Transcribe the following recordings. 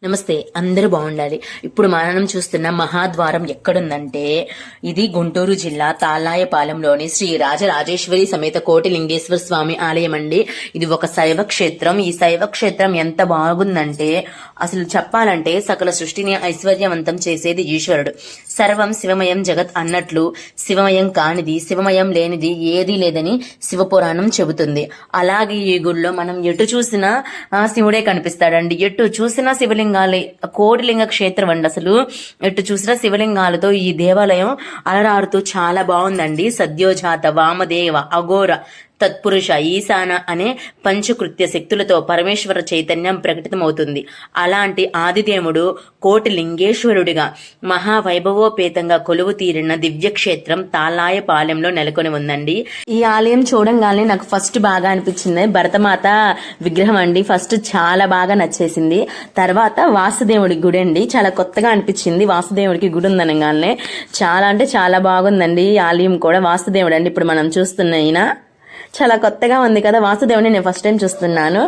నమస్తే, అందరూ బాగుండాలి. ఇప్పుడు మనం చూస్తున్న మహాద్వారం ఎక్కడుందంటే ఇది గుంటూరు జిల్లా తాళ్ళాయపాలెంలోని శ్రీ రాజరాజేశ్వరి సమేత కోటిలింగేశ్వర స్వామి ఆలయం అండి. ఇది ఒక శైవ క్షేత్రం. ఈ శైవ క్షేత్రం ఎంత బాగుందంటే అసలు చెప్పాలంటే సకల సృష్టిని ఐశ్వర్యవంతం చేసేది ఈశ్వరుడు. సర్వం శివమయం జగత్ అన్నట్లు శివమయం కానిది, శివమయం లేనిది ఏదీ లేదని శివపురాణం చెబుతుంది. అలాగే ఈ గుడిలో మనం ఎటు చూసినా శివుడే కనిపిస్తాడండి. ఎటు చూసినా శివలింగాలే. కోటిలింగ క్షేత్రం అండి. అసలు ఎటు చూసినా శివలింగాలతో ఈ దేవాలయం అలరారుతూ చాలా బాగుందండి. సద్యోజాత, వామదేవ, అఘోర, తత్పురుష, ఈశాన అనే పంచకృత్య శక్తులతో పరమేశ్వర చైతన్యం ప్రకటితమవుతుంది. అలాంటి ఆదిదేవుడు కోటి లింగేశ్వరుడిగా మహావైభవోపేతంగా కొలువు తీరిన దివ్యక్షేత్రం తాళ్ళాయపాలెంలో నెలకొని ఉందండి. ఈ ఆలయం చూడంగానే నాకు ఫస్ట్ బాగా అనిపించింది భరతమాత విగ్రహం అండి. ఫస్ట్ చాలా బాగా నచ్చేసింది. తర్వాత వాసుదేవుడి గుడి అండి. చాలా కొత్తగా అనిపించింది. వాసుదేవుడికి గుడి ఉందనగానే చాలా అంటే చాలా బాగుందండి. ఈ ఆలయం కూడా వాసుదేవుడు అండి. ఇప్పుడు మనం చూస్తున్న ఈయన చాలా కొత్తగా ఉంది కదా. వాసుదేవుని నేను ఫస్ట్ టైం చూస్తున్నాను.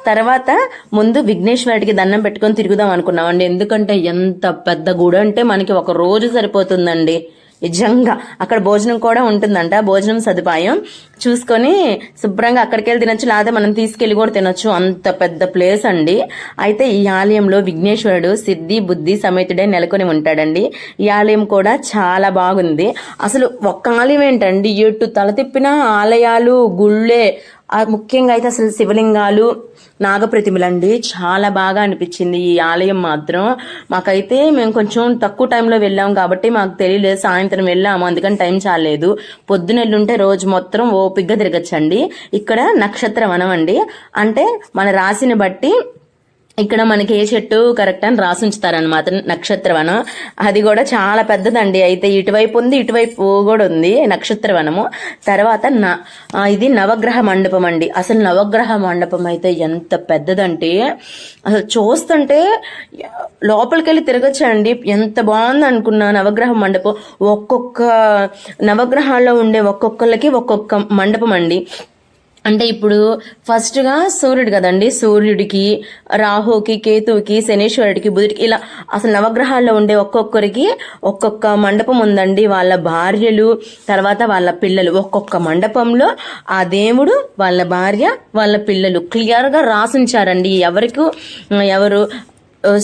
తర్వాత ముందు విఘ్నేశ్వరుడికి దండం పెట్టుకొని తిరుగుదాం అనుకున్నామండి. ఎందుకంటే ఎంత పెద్ద గుడి అంటే మనకి ఒక రోజు సరిపోతుందండి. నిజంగా అక్కడ భోజనం కూడా ఉంటుందంట. భోజనం సదుపాయం చూసుకొని శుభ్రంగా అక్కడికి వెళ్ళి తినొచ్చు, లేదా మనం తీసుకెళ్లి కూడా తినొచ్చు. అంత పెద్ద ప్లేస్ అండి. అయితే ఈ ఆలయంలో విఘ్నేశ్వరుడు సిద్ధి బుద్ధి సమేతుడే నెలకొని ఉంటాడండి. ఈ ఆలయం కూడా చాలా బాగుంది. అసలు ఒక్క ఆలయం ఏంటండి, ఎటు తల తిప్పిన ఆలయాలు, గుళ్ళే. ముఖ్యంగా అయితే అసలు శివలింగాలు, నాగప్రతిమలండి. చాలా బాగా అనిపించింది ఈ ఆలయం మాత్రం. మాకైతే మేము కొంచెం తక్కువ టైంలో వెళ్ళాము కాబట్టి మాకు తెలియలేదు. సాయంత్రం వెళ్ళాము, అందుకని టైం చాలేదు. పొద్దునెళ్ళుంటే రోజు మొత్తం ఓపిగ్గా తిరగచ్చండి. ఇక్కడ నక్షత్ర వనం అండి. అంటే మన రాశిని బట్టి ఇక్కడ మనకి ఏ చెట్టు కరెక్ట్ అని రాసి ఉంచుతారనమాట. నక్షత్రవనం అది కూడా చాలా పెద్దదండి. అయితే ఇటువైపు ఉంది, ఇటువైపు కూడా ఉంది నక్షత్రవనము. తర్వాత ఇది నవగ్రహ మండపం అండి. అసలు నవగ్రహ మండపం అయితే ఎంత పెద్దదంటే అసలు చూస్తుంటే లోపలికి వెళ్ళి తిరగచ్చండి. ఎంత బాగుంది అనుకున్నా నవగ్రహ మండపం. ఒక్కొక్క నవగ్రహాల్లో ఉండే ఒక్కొక్కళ్ళకి ఒక్కొక్క మండపం అండి. అంటే ఇప్పుడు ఫస్ట్ గా సూర్యుడు కదండి, సూర్యుడికి, రాహుకి, కేతువుకి, శనీశ్వరుడికి, బుధుడికి, ఇలా అసలు నవగ్రహాల్లో ఉండే ఒక్కొక్కరికి ఒక్కొక్క మండపం ఉందండి. వాళ్ళ భార్యలు, తర్వాత వాళ్ళ పిల్లలు, ఒక్కొక్క మండపంలో ఆ దేవుడు, వాళ్ళ భార్య, వాళ్ళ పిల్లలు క్లియర్ గా రాసుంచారండి. ఎవరు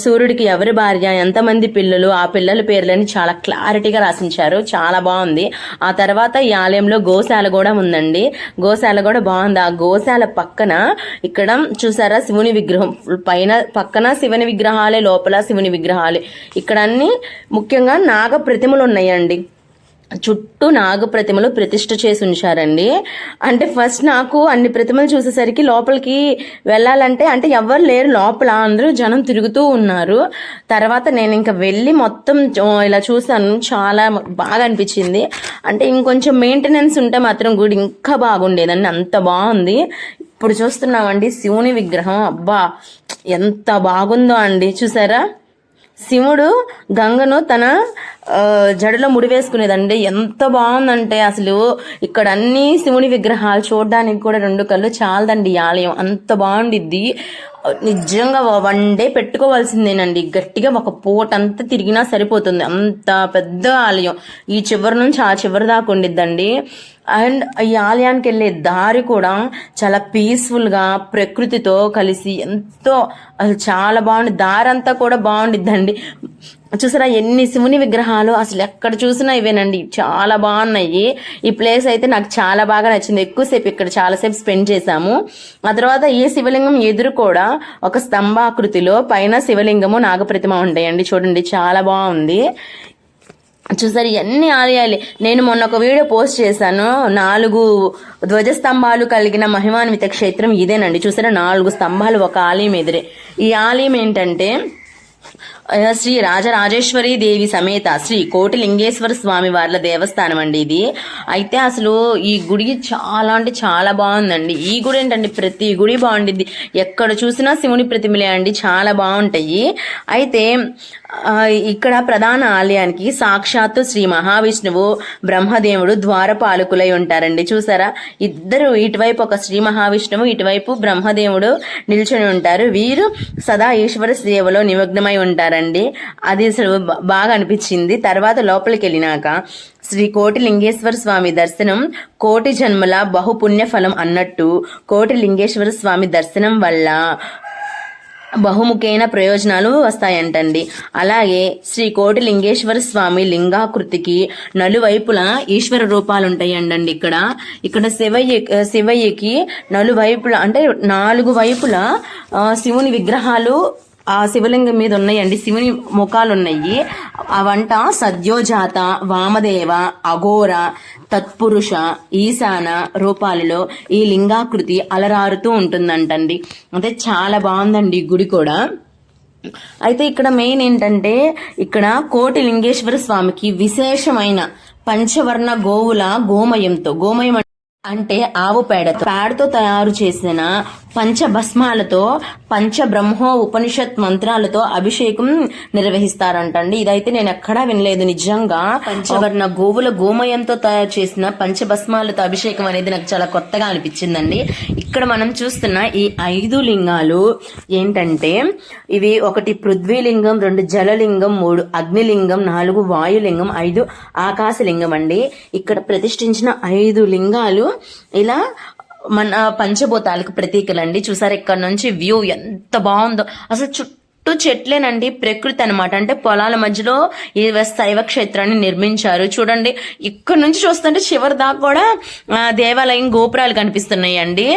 సూర్యుడికి ఎవరి భార్య, ఎంతమంది పిల్లలు, ఆ పిల్లల పేర్లని చాలా క్లారిటీగా రాసించారు. చాలా బాగుంది. ఆ తర్వాత ఈ ఆలయంలో గోశాల కూడా ఉందండి. గోశాల కూడా బాగుంది. ఆ గోశాల పక్కన ఇక్కడ చూసారా శివుని విగ్రహం, పక్కన శివుని విగ్రహాలే, లోపల శివుని విగ్రహాలే. ఇక్కడ అన్ని ముఖ్యంగా నాగ ప్రతిమలు ఉన్నాయండి. చుట్టూ నాగ ప్రతిమలు ప్రతిష్ఠ చేసి ఉంచారండి. అంటే ఫస్ట్ నాకు అన్ని ప్రతిమలు చూసేసరికి లోపలికి వెళ్ళాలంటే అంటే ఎవరు లేరు లోపల, అందరూ జనం తిరుగుతూ ఉన్నారు. తర్వాత నేను ఇంకా వెళ్ళి మొత్తం ఇలా చూసాను. చాలా బాగా అనిపించింది. అంటే ఇంకొంచెం మెయింటెనెన్స్ ఉంటే మాత్రం గుడి ఇంకా బాగుండేదండి. అంత బాగుంది. ఇప్పుడు చూస్తున్నామండి శివుని విగ్రహం. అబ్బా ఎంత బాగుందో అండి. చూసారా, శివుడు గంగను తన జడలో ముడివేసుకునేదండి. ఎంత బాగుందంటే అసలు ఇక్కడ అన్ని శివుని విగ్రహాలు చూడడానికి కూడా 2 కళ్ళు చాలదండి. ఈ ఆలయం అంత బాగుండిద్ది. నిజంగా 1 డే పెట్టుకోవాల్సిందేనండి. గట్టిగా ఒక పూట అంతా తిరిగినా సరిపోతుంది. అంత పెద్ద ఆలయం. ఈ చివరి నుంచి ఆ చివరి దాకా ఉండిద్దండి. అండ్ ఈ ఆలయానికి వెళ్ళే దారి కూడా చాలా పీస్ఫుల్ గా ప్రకృతితో కలిసి ఎంతో అసలు చాలా బాగుంది. దారి అంతా కూడా బాగుండిద్దండి. చూసారా ఎన్ని శివుని విగ్రహాలు, అసలు ఎక్కడ చూసినా ఇవేనండి. చాలా బాగున్నాయి. ఈ ప్లేస్ అయితే నాకు చాలా బాగా నచ్చింది. ఎక్కువసేపు ఇక్కడ చాలాసేపు స్పెండ్ చేశాము. ఆ తర్వాత ఈ శివలింగం ఎదురు కూడా ఒక స్తంభాకృతిలో పైన శివలింగము, నాగప్రతిమ ఉంటాయండి. చూడండి చాలా బాగుంది. చూసారు ఎన్ని ఆలయాలు. నేను మొన్న ఒక వీడియో పోస్ట్ చేశాను. 4 ధ్వజస్తంభాలు కలిగిన మహిమాన్విత క్షేత్రం ఇదేనండి. చూసారా 4 స్తంభాలు ఒక ఆలయం ఎదురే. ఈ ఆలయం ఏంటంటే శ్రీ రాజరాజేశ్వరి దేవి సమేత శ్రీ కోటిలింగేశ్వర స్వామి వార్ల దేవస్థానం అండి ఇది. అయితే అసలు ఈ గుడి చాలా అంటే చాలా బాగుందండి. ఈ గుడి ఏంటండి, ప్రతి గుడి బాగుండిద్ది. ఎక్కడ చూసినా శివుని ప్రతిమలే అండి. చాలా బాగుంటాయి. అయితే ఇక్కడ ప్రధాన ఆలయానికి సాక్షాత్తు శ్రీ మహావిష్ణువు బ్రహ్మదేవుడు ద్వారపాలకులై ఉంటారండి. చూసారా, ఇద్దరు ఇటువైపు ఒక శ్రీ మహావిష్ణువు, ఇటువైపు బ్రహ్మదేవుడు నిల్చొని ఉంటారు. వీరు సదా ఈశ్వర సేవలో నిమగ్నమై ఉంటారండి. అది అసలు బాగా అనిపించింది. తర్వాత లోపలికి వెళ్ళినాక శ్రీ కోటిలింగేశ్వర స్వామి దర్శనం కోటి జన్మల బహుపుణ్య ఫలం అన్నట్టు కోటిలింగేశ్వర స్వామి దర్శనం వల్ల బహుముఖైన ప్రయోజనాలు వస్తాయంటండి. అలాగే శ్రీ కోటిలింగేశ్వర స్వామి లింగాకృతికి నలువైపులా ఈశ్వర రూపాలు ఉంటాయండి. ఇక్కడ శివయ్యకి నలువైపులా అంటే 4 వైపులా శివుని విగ్రహాలు ఆ శివలింగం మీద ఉన్నాయండి. శివుని ముఖాలు ఉన్నాయి. అవంట సద్యోజాత, వామదేవ, అఘోర, తత్పురుష, ఈశాన రూపాలలో ఈ లింగాకృతి అలరారుతూ ఉంటుందంటండి. అంటే చాలా బాగుందండి గుడి కూడా. అయితే ఇక్కడ మెయిన్ ఏంటంటే ఇక్కడ కోటిలింగేశ్వర స్వామికి విశేషమైన పంచవర్ణ గోవుల గోమయం అంటే ఆవు పేడతో తయారు చేసిన పంచభస్మాలతో పంచబ్రహ్మో ఉపనిషత్ మంత్రాలతో అభిషేకం నిర్వహిస్తారంటండి. ఇదైతే నేను ఎక్కడా వినలేదు. నిజంగా పంచవర్ణ గోవుల గోమయంతో తయారు చేసిన పంచభస్మాలతో అభిషేకం అనేది నాకు చాలా కొత్తగా అనిపించిందండి. ఇక్కడ మనం చూస్తున్న ఈ 5 లింగాలు ఏంటంటే ఇవి 1 పృథ్వీలింగం, 2 జలలింగం, 3 అగ్నిలింగం, 4 వాయులింగం, 5 ఆకాశలింగం అండి. ఇక్కడ ప్రతిష్ఠించిన 5 లింగాలు ఇలా మన పంచభూతాలకు ప్రతీకలండి. చూసారు ఇక్కడ నుంచి వ్యూ ఎంత బాగుందో. అసలు చుట్టూ చెట్లేనండి, ప్రకృతి అనమాట. అంటే పొలాల మధ్యలో ఈ శైవ క్షేత్రాన్ని నిర్మించారు. చూడండి ఇక్కడ నుంచి చూస్తుంటే చివరి దాకా కూడా దేవాలయం గోపురాలు కనిపిస్తున్నాయి అండి.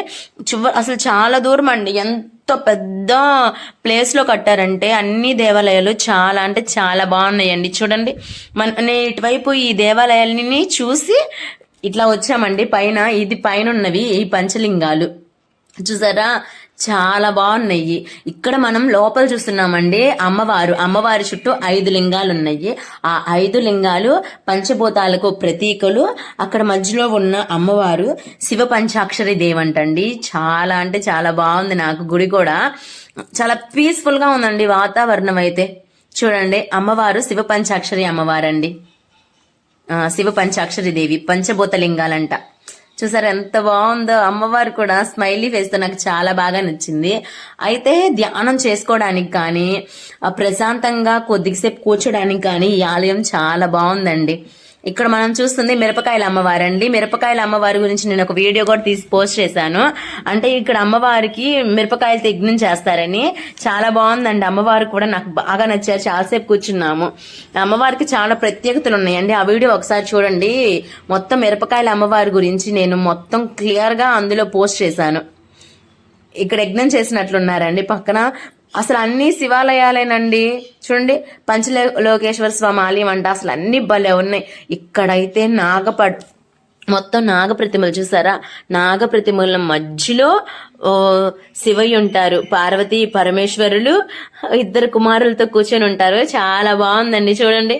అసలు చాలా దూరం అండి. ఎంత పెద్ద ప్లేస్ లో కట్టారంటే అన్ని దేవాలయాలు చాలా అంటే చాలా బాగున్నాయండి. చూడండి నేను ఇటువైపు ఈ దేవాలయాలని చూసి ఇట్లా వచ్చామండి. ఇది పైన ఉన్నవి ఈ పంచలింగాలు చూసారా, చాలా బాగున్నాయి. ఇక్కడ మనం లోపల చూస్తున్నామండి అమ్మవారి చుట్టూ 5 లింగాలు ఉన్నాయి. ఆ 5 లింగాలు పంచభూతాలకు ప్రతీకలు. అక్కడ మధ్యలో ఉన్న అమ్మవారు శివ పంచాక్షరి దేవంటండి. చాలా అంటే చాలా బాగుంది. నాకు గుడి కూడా చాలా పీస్ఫుల్ గా ఉందండి వాతావరణం. అయితే చూడండి అమ్మవారు శివ పంచాక్షరి అమ్మవారండి. శివ పంచాక్షరి దేవి, పంచభూత లింగాలంట. చూసారు ఎంత బాగుందో. అమ్మవారు కూడా స్మైలీ ఫేస్ తో నాకు చాలా బాగా నచ్చింది. అయితే ధ్యానం చేసుకోవడానికి కానీ ప్రశాంతంగా కొద్దిసేపు కూర్చోడానికి కానీ ఈ ఆలయం చాలా బాగుందండి. ఇక్కడ మనం చూస్తుంది మిరపకాయల అమ్మవారండి. మిరపకాయల అమ్మవారి గురించి నేను ఒక వీడియో కూడా తీసి పోస్ట్ చేశాను. అంటే ఇక్కడ అమ్మవారికి మిరపకాయలతో యజ్ఞం చేస్తారని. చాలా బాగుందండి. అమ్మవారు కూడా నాకు బాగా నచ్చారు. చాలాసేపు కూర్చున్నాము. అమ్మవారికి చాలా ప్రత్యేకతలు ఉన్నాయండి. ఆ వీడియో ఒకసారి చూడండి. మొత్తం మిరపకాయల అమ్మవారి గురించి నేను మొత్తం క్లియర్ గా అందులో పోస్ట్ చేశాను. ఇక్కడ యజ్ఞం చేసినట్లున్నారండి. పక్కన అసలు అన్ని శివాలయాలేనండి. చూడండి పంచలోకేశ్వర స్వామి ఆలయం అంట. అసలు అన్ని భలే ఉన్నాయి. ఇక్కడైతే మొత్తం నాగప్రతిమలు చూసారా. నాగప్రతిమల మధ్యలో శివయ్య ఉంటారు. పార్వతీ పరమేశ్వరులు 2 కుమారులతో కూర్చొని ఉంటారు. చాలా బాగుందండి. చూడండి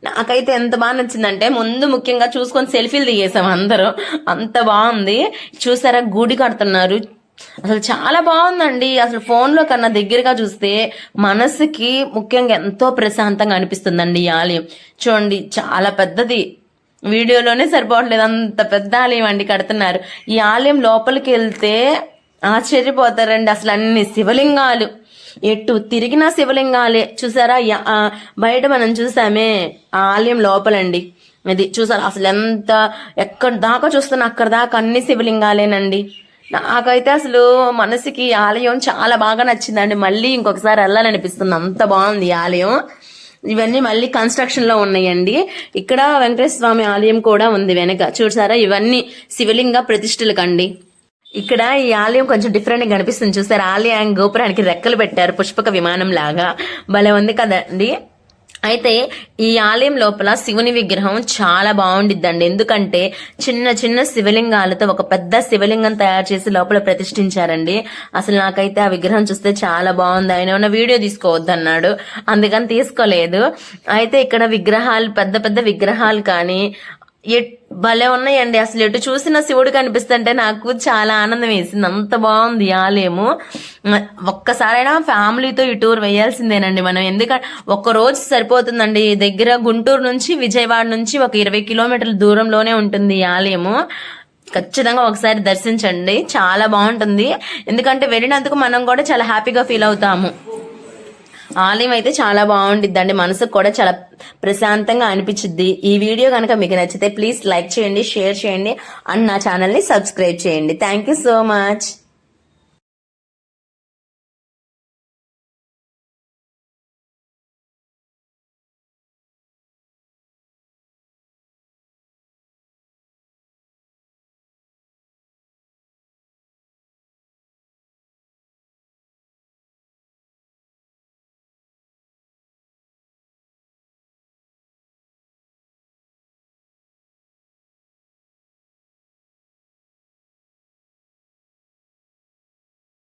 నాకైతే ఎంత బాగా నచ్చిందంటే ముందు ముఖ్యంగా చూసుకొని సెల్ఫీలు దిగేసాం అందరూ. అంత బాగుంది. చూసారా గుడి కడుతున్నారు. అసలు చాలా బాగుందండి. అసలు ఫోన్ లో కన్నా దగ్గరగా చూస్తే మనసుకి ముఖ్యంగా ఎంతో ప్రశాంతంగా అనిపిస్తుందండి ఈ ఆలయం. చూడండి చాలా పెద్దది. వీడియోలోనే సరిపోవట్లేదు, అంత పెద్ద ఆలయం అండి కడుతున్నారు. ఈ ఆలయం లోపలికి వెళ్తే ఆశ్చర్యపోతారండి. అసలు అన్ని శివలింగాలు, ఎటు తిరిగినా శివలింగాలే. చూసారా బయట మనం చూసామే ఆ ఆలయం లోపలండి. అది చూసారా అసలు ఎంత ఎక్కడ దాకా చూస్తున్నా అక్కడ దాకా అన్ని శివలింగాలేనండి. నాకైతే అసలు మనసుకి ఆలయం చాలా బాగా నచ్చిందండి. మళ్ళీ ఇంకొకసారి వెళ్ళాలనిపిస్తుంది. అంత బాగుంది ఈ ఆలయం. ఇవన్నీ మళ్ళీ కన్స్ట్రక్షన్ లో ఉన్నాయండి. ఇక్కడ వెంకటేశ్వర స్వామి ఆలయం కూడా ఉంది వెనక. చూసారా ఇవన్నీ శివలింగ ప్రతిష్టలకండి. ఇక్కడ ఈ ఆలయం కొంచెం డిఫరెంట్ గా కనిపిస్తుంది. చూసారా ఆలయం గోపురానికి రెక్కలు పెట్టారు, పుష్పక విమానం లాగా. భలే ఉంది కదండి. అయితే ఈ ఆలయం లోపల శివుని విగ్రహం చాలా బాగుండిద్దండి. ఎందుకంటే చిన్న చిన్న శివలింగాలతో ఒక పెద్ద శివలింగం తయారు చేసి లోపల ప్రతిష్ఠించారండి. అసలు నాకైతే ఆ విగ్రహం చూస్తే చాలా బాగుంది. ఆయన ఏమన్నా వీడియో తీసుకోవద్దన్నాడు, అందుకని తీసుకోలేదు. అయితే ఇక్కడ విగ్రహాలు, పెద్ద పెద్ద విగ్రహాలు కానీ భలే ఉన్నాయండి. అసలు ఎటు చూసిన శివుడు కనిపిస్తుంటే నాకు చాలా ఆనందం వేసింది. అంత బాగుంది ఆలయము. ఒక్కసారైనా ఫ్యామిలీతో ఈ టూర్ వేయాల్సిందేనండి మనం. ఎందుకంటే ఒక్క రోజు సరిపోతుందండి. దగ్గర గుంటూరు నుంచి విజయవాడ నుంచి ఒక 20 కిలోమీటర్ల దూరంలోనే ఉంటుంది ఈ ఆలయము. ఖచ్చితంగా ఒకసారి దర్శించండి, చాలా బాగుంటుంది. ఎందుకంటే వెళ్ళినందుకు మనం కూడా చాలా హ్యాపీగా ఫీల్ అవుతాము. ఆలయం అయితే చాలా బాగుండిద్దండి, మనసుకు కూడా చాలా ప్రశాంతంగా అనిపించిద్ది. ఈ వీడియో కనుక మీకు నచ్చితే ప్లీజ్ లైక్ చేయండి, షేర్ చేయండి అండ్ నా ఛానల్ని సబ్స్క్రైబ్ చేయండి. Thank you so much.